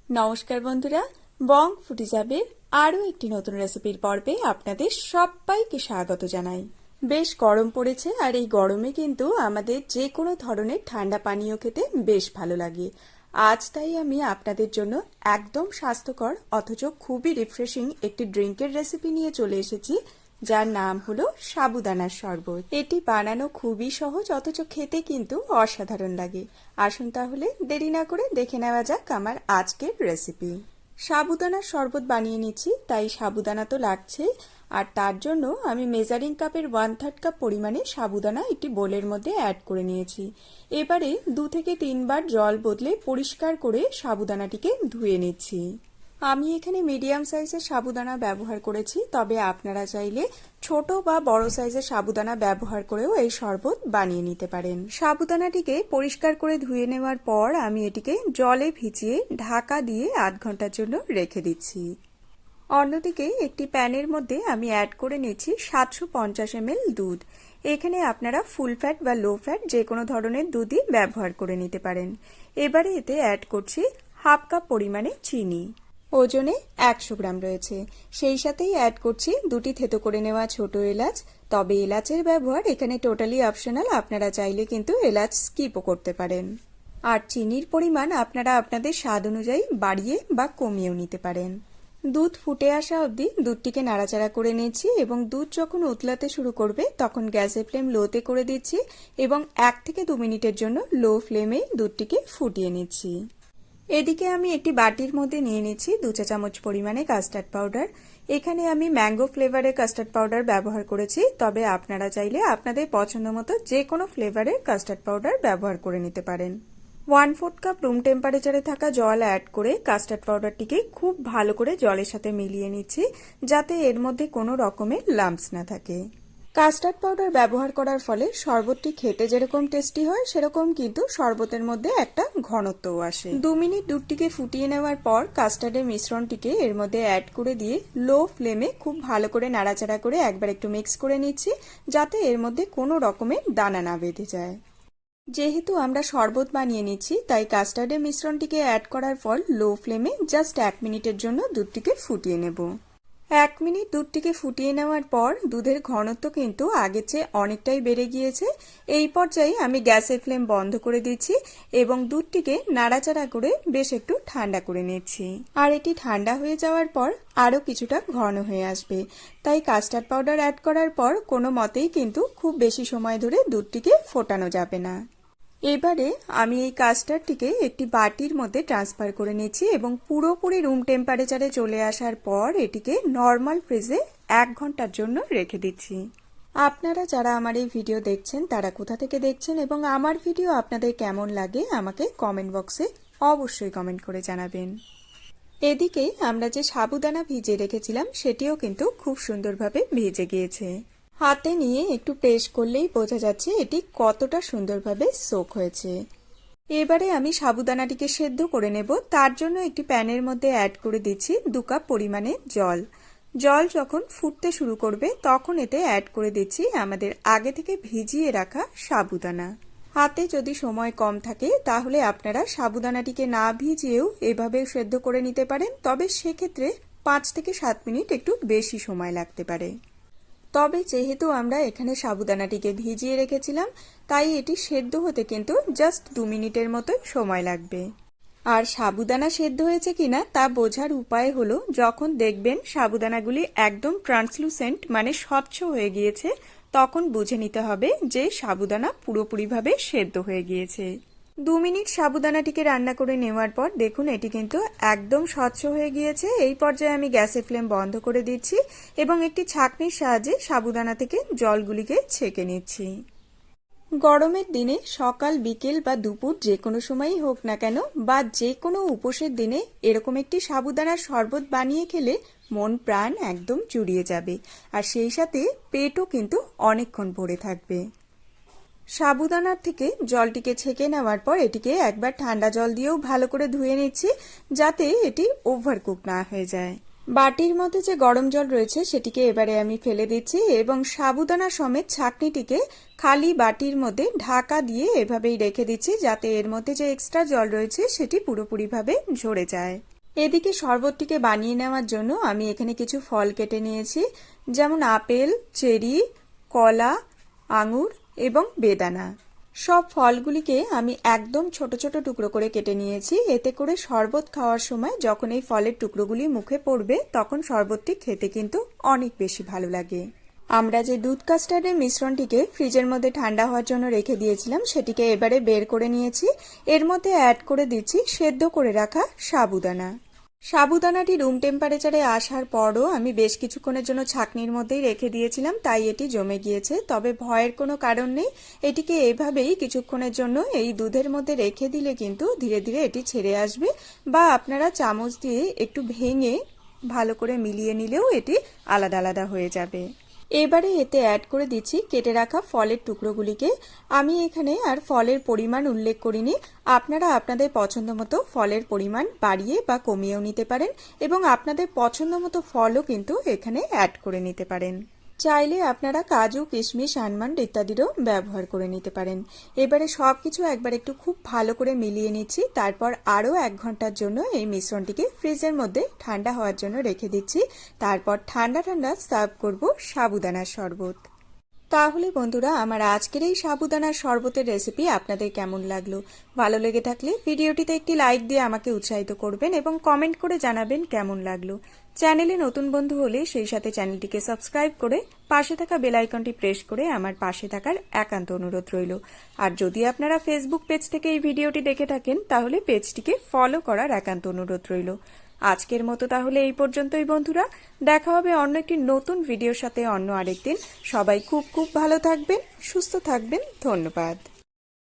নমস্কার বন্ধুরা, বং ফুটিজাবের আরও একটি নতুন রেসিপির পর্বে আপনাদের সবাইকে স্বাগত জানাই। বেশ গরম পড়েছে, আর এই গরমে কিন্তু আমাদের যে কোনো ধরনের ঠান্ডা পানীয় খেতে বেশ ভালো লাগে। আজ তাই আমি আপনাদের জন্য একদম স্বাস্থ্যকর অথচ খুবই রিফ্রেশিং একটি ড্রিঙ্কের রেসিপি নিয়ে চলে এসেছি, যার নাম হলো সাবুদানার শরবত। এটি বানানো খুবই সহজ, অথচ খেতে কিন্তু অসাধারণ লাগে। আসুন তাহলে দেরি না করে দেখে নেওয়া যাক আমার আজকের রেসিপি। সাবুদানার শরবত বানিয়ে নিচ্ছি, তাই সাবুদানা তো লাগছেই। আর তার জন্য আমি মেজারিং কাপের 1/3 কাপ পরিমাণে সাবুদানা একটি বোলের মধ্যে অ্যাড করে নিয়েছি। এবারে 2 থেকে 3 বার জল বদলে পরিষ্কার করে সাবুদানাটিকে ধুয়ে নিচ্ছি। আমি এখানে মিডিয়াম সাইজের সাবুদানা ব্যবহার করেছি, তবে আপনারা চাইলে ছোট বা বড় সাইজের সাবুদানা ব্যবহার করেও এই শরবত বানিয়ে নিতে পারেন। সাবুদানাটিকে পরিষ্কার করে ধুয়ে নেওয়ার পর আমি এটিকে জলে ভিজিয়ে ঢাকা দিয়ে আধ ঘন্টার জন্য রেখে দিচ্ছি। অন্যদিকে একটি প্যানের মধ্যে আমি অ্যাড করে নিচ্ছি 750 ml দুধ। এখানে আপনারা ফুল ফ্যাট বা লো ফ্যাট যে কোনো ধরনের দুধই ব্যবহার করে নিতে পারেন। এবারে এতে অ্যাড করছি হাফ কাপ পরিমাণে চিনি, ওজনে 100 গ্রাম রয়েছে। সেই সাথেই অ্যাড করছি 2টি থেতো করে নেওয়া ছোট এলাচ। তবে এলাচের ব্যবহার এখানে টোটালি অপশনাল, আপনারা চাইলে কিন্তু এলাচ স্কিপও করতে পারেন। আর চিনির পরিমাণ আপনারা আপনাদের স্বাদ অনুযায়ী বাড়িয়ে বা কমিয়েও নিতে পারেন। দুধ ফুটে আসা অবধি দুধটিকে নাড়াচাড়া করে নিচ্ছি, এবং দুধ যখন উতলাতে শুরু করবে তখন গ্যাসের ফ্লেম লোতে করে দিচ্ছি এবং 1 থেকে 2 মিনিটের জন্য লো ফ্লেমে দুধটিকে ফুটিয়ে নিচ্ছি। এদিকে আমি একটি বাটির মধ্যে নিয়ে নিচ্ছি 2 চা চামচ পরিমাণে কাস্টার্ড পাউডার। এখানে আমি ম্যাঙ্গো ফ্লেভারের কাস্টার্ড পাউডার ব্যবহার করেছি, তবে আপনারা চাইলে আপনাদের পছন্দ মতো যে কোনো ফ্লেভারের কাস্টার্ড পাউডার ব্যবহার করে নিতে পারেন। 1/4 কাপ রুম টেম্পারেচারে থাকা জল অ্যাড করে কাস্টার্ড পাউডারটিকে খুব ভালো করে জলের সাথে মিলিয়ে নিচ্ছি, যাতে এর মধ্যে কোনো রকমের লাম্পস না থাকে। কাস্টার্ড পাউডার ব্যবহার করার ফলে শরবতটি খেতে যেরকম টেস্টি হয়, সেরকম কিন্তু শরবতের মধ্যে একটা ঘনত্বও আসে। 2 মিনিট দুধটিকে ফুটিয়ে নেওয়ার পর কাস্টার্ডের মিশ্রণটিকে এর মধ্যে অ্যাড করে দিয়ে লো ফ্লেমে খুব ভালো করে নাড়াচাড়া করে একবার একটু মিক্স করে নিচ্ছি, যাতে এর মধ্যে কোনো রকমের দানা না বেঁধে যায়। যেহেতু আমরা শরবত বানিয়ে নিচ্ছি, তাই কাস্টার্ডের মিশ্রণটিকে অ্যাড করার পর লো ফ্লেমে জাস্ট 1 মিনিটের জন্য দুধটিকে ফুটিয়ে নেব। 1 মিনিট দুধটিকে ফুটিয়ে নেওয়ার পর দুধের ঘনত্ব কিন্তু আগের চেয়ে অনেকটাই বেড়ে গিয়েছে। এই পর্যায়ে আমি গ্যাসের ফ্লেম বন্ধ করে দিচ্ছি এবং দুধটিকে নাড়াচাড়া করে বেশ একটু ঠান্ডা করে নিচ্ছি। আর এটি ঠান্ডা হয়ে যাওয়ার পর আরও কিছুটা ঘন হয়ে আসবে, তাই কাস্টার্ড পাউডার অ্যাড করার পর কোনো মতেই কিন্তু খুব বেশি সময় ধরে দুধটিকে ফোটানো যাবে না। এবারে আমি এই কাস্টার্ডটিকে একটি বাটির মধ্যে ট্রান্সফার করে নিচ্ছি এবং পুরোপুরি রুম টেম্পারেচারে চলে আসার পর এটিকে নর্মাল ফ্রিজে 1 ঘন্টার জন্য রেখে দিচ্ছি। আপনারা যারা আমার এই ভিডিও দেখছেন তারা কোথা থেকে দেখছেন এবং আমার ভিডিও আপনাদের কেমন লাগে আমাকে কমেন্ট বক্সে অবশ্যই কমেন্ট করে জানাবেন। এদিকে আমরা যে সাবুদানা ভিজিয়ে রেখেছিলাম সেটিও কিন্তু খুব সুন্দরভাবে ভিজে গিয়েছে। হাতে নিয়ে একটু প্রেস করলেই বোঝা যাচ্ছে এটি কতটা সুন্দরভাবে সোক হয়েছে। এবারে আমি সাবুদানাটিকে সেদ্ধ করে নেব। তার জন্য একটি প্যানের মধ্যে অ্যাড করে দিচ্ছি 2 কাপ পরিমাণে জল। জল যখন ফুটতে শুরু করবে তখন এতে অ্যাড করে দিচ্ছি আমাদের আগে থেকে ভিজিয়ে রাখা সাবুদানা। হাতে যদি সময় কম থাকে তাহলে আপনারা সাবুদানাটিকে না ভিজিয়েও এভাবে সেদ্ধ করে নিতে পারেন, তবে সেক্ষেত্রে 5 থেকে 7 মিনিট একটু বেশি সময় লাগতে পারে। তবে যেহেতু আমরা এখানে সাবুদানাটিকে ভিজিয়ে রেখেছিলাম, তাই এটি সেদ্ধ হতে কিন্তু জাস্ট 2 মিনিটের মতোই সময় লাগবে। আর সাবুদানা সেদ্ধ হয়েছে কিনা তা বোঝার উপায় হলো যখন দেখবেন সাবুদানাগুলি একদম ট্রান্সলুসেন্ট মানে স্বচ্ছ হয়ে গিয়েছে, তখন বুঝে নিতে হবে যে সাবুদানা পুরোপুরিভাবে সেদ্ধ হয়ে গিয়েছে। 2 মিনিট সাবুদানাটিকে রান্না করে নেওয়ার পর দেখুন এটি কিন্তু একদম স্বচ্ছ হয়ে গিয়েছে। এই পর্যায়ে আমি গ্যাসের ফ্লেম বন্ধ করে দিচ্ছি এবং একটি ছাঁকনির সাহায্যে সাবুদানা থেকে জলগুলিকে ছেঁকে নিচ্ছি। গরমের দিনে সকাল বিকেল বা দুপুর যে কোনো সময়ই হোক না কেন, বা যে কোনো উপোসের দিনে এরকম একটি সাবুদানার শরবত বানিয়ে খেলে মন প্রাণ একদম জুড়িয়ে যাবে, আর সেই সাথে পেটও কিন্তু অনেকক্ষণ ভরে থাকবে। সাবুদানার থেকে জলটিকে ছেঁকে নেওয়ার পর এটিকে একবার ঠান্ডা জল দিয়েও ভালো করে ধুয়ে নিচ্ছি, যাতে এটি ওভারকুক না হয়ে যায়। বাটির মধ্যে যে গরম জল রয়েছে সেটিকে এবারে আমি ফেলে দিচ্ছি এবং সাবুদানা সমেত ছাঁকনিটিকে খালি বাটির মধ্যে ঢাকা দিয়ে এভাবেই রেখে দিচ্ছি, যাতে এর মধ্যে যে এক্সট্রা জল রয়েছে সেটি পুরোপুরিভাবে ঝরে যায়। এদিকে শরবতটিকে বানিয়ে নেওয়ার জন্য আমি এখানে কিছু ফল কেটে নিয়েছি, যেমন আপেল, চেরি, কলা, আঙুর এবং বেদানা। সব ফলগুলিকে আমি একদম ছোট ছোট টুকরো করে কেটে নিয়েছি। এতে করে শরবত খাওয়ার সময় যখন এই ফলের টুকরোগুলি মুখে পড়বে তখন শরবতটি খেতে কিন্তু অনেক বেশি ভালো লাগে। আমরা যে দুধ কাস্টার্ডের মিশ্রণটিকে ফ্রিজের মধ্যে ঠান্ডা হওয়ার জন্য রেখে দিয়েছিলাম সেটিকে এবারে বের করে নিয়েছি। এর মধ্যে অ্যাড করে দিচ্ছি সেদ্ধ করে রাখা সাবুদানা। সাবুদানাটি রুম টেম্পারেচারে আসার পরও আমি বেশ কিছুক্ষণের জন্য ছাঁকনির মধ্যেই রেখে দিয়েছিলাম, তাই এটি জমে গিয়েছে। তবে ভয়ের কোনো কারণ নেই, এটিকে এভাবেই কিছুক্ষণের জন্য এই দুধের মধ্যে রেখে দিলে কিন্তু ধীরে ধীরে এটি ছেড়ে আসবে, বা আপনারা চামচ দিয়ে একটু ভেঙে ভালো করে মিলিয়ে নিলেও এটি আলাদা আলাদা হয়ে যাবে। এবারে এতে অ্যাড করে দিচ্ছি কেটে রাখা ফলের টুকরোগুলিকে। আমি এখানে আর ফলের পরিমাণ উল্লেখ করিনি, আপনারা আপনাদের পছন্দ মতো ফলের পরিমাণ বাড়িয়ে বা কমিয়েও নিতে পারেন এবং আপনাদের পছন্দ মতো ফলও কিন্তু এখানে অ্যাড করে নিতে পারেন। চাইলে আপনারা কাজু, কিশমিশ, আমন্ড ইত্যাদিরও ব্যবহার করে নিতে পারেন। এবারে সবকিছু একবার একটু খুব ভালো করে মিলিয়ে নিচ্ছি, তারপর আরও 1 ঘন্টার জন্য এই মিশ্রণটিকে ফ্রিজের মধ্যে ঠান্ডা হওয়ার জন্য রেখে দিচ্ছি। তারপর ঠান্ডা ঠান্ডা সার্ভ করব সাবুদানার শরবত। তাহলে বন্ধুরা, আমার আজকের এই সাবুদানার শরবতের রেসিপি আপনাদের কেমন লাগলো? ভালো লেগে থাকলে ভিডিওটিতে একটি লাইক দিয়ে আমাকে উৎসাহিত করবেন এবং কমেন্ট করে জানাবেন কেমন লাগলো। চ্যানেলে নতুন বন্ধু হলে সেই সাথে চ্যানেলটিকে সাবস্ক্রাইব করে পাশে থাকা বেল আইকনটি প্রেস করে আমার পাশে থাকার একান্ত অনুরোধ রইল। আর যদি আপনারা ফেসবুক পেজ থেকে এই ভিডিওটি দেখে থাকেন তাহলে পেজটিকে ফলো করার একান্ত অনুরোধ রইল। আজকের মতো তাহলে এই পর্যন্তই বন্ধুরা, দেখা হবে অন্য একটি নতুন ভিডিওর সাথে অন্য আরেকদিন। সবাই খুব খুব ভালো থাকবেন, সুস্থ থাকবেন। ধন্যবাদ।